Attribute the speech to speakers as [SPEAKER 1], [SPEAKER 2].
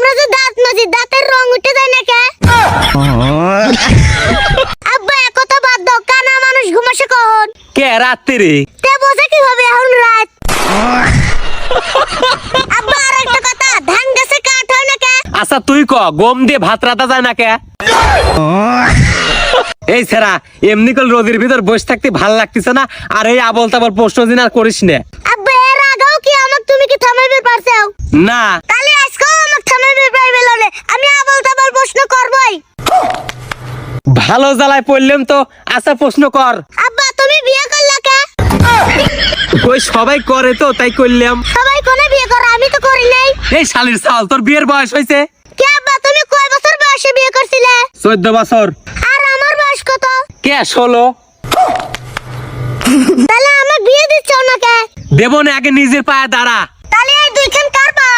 [SPEAKER 1] আমরা যে দাঁত মাজি দাঁতের রং উঠে যায় না কে? আব্বা একথা বাদ দাও, কানা মানুষ ঘুমাসে কখন?
[SPEAKER 2] কে রাত্রি?
[SPEAKER 1] তে বোঝে কিভাবে এখন রাত? আব্বা আর একটা কথা, ধান গাছে কাঠ হয় না কে?
[SPEAKER 2] আচ্ছা তুই ক, গম দিয়ে ভাত রাতা যায় না কে? এই ছেড়া, এমনি কল রোদের ভিতর বসে থাকতে ভাল লাগতেছে না, আর এই আবল তাবল প্রশ্ন দিন আর করিস না।
[SPEAKER 1] আব্বা এর আগেও কি আমাকে তুমি কি থামাইবে পারছাও?
[SPEAKER 2] না
[SPEAKER 1] তাহলে আজকেও আমাকে থামাইবে পারবে না, আমি আবল তাবল প্রশ্ন করবই।
[SPEAKER 2] ভালো জ্বালায় পড়লাম তো। আচ্ছা প্রশ্ন কর।
[SPEAKER 1] আব্বা তুমি বিয়ে করলা কে?
[SPEAKER 2] ওই সবাই করে তো তাই করলাম।
[SPEAKER 1] সবাই কোনে বিয়ে করে, আমি তো করি নাই।
[SPEAKER 2] এই শালির চাল, তোর বিয়ের বয়স হয়েছে?
[SPEAKER 1] কে আব্বা তুমি কয় বছর বয়সে বিয়ে করছিলে?
[SPEAKER 2] 14 বছর।
[SPEAKER 1] আর আমার বয়স কত?
[SPEAKER 2] কে 16?
[SPEAKER 1] তাহলে আমার বিয়ে দিচ্ছ না কে?
[SPEAKER 2] দেবো না, আগে নিজের পায়ে দাঁড়া।
[SPEAKER 1] তাহলে এই দুইখান কার পা?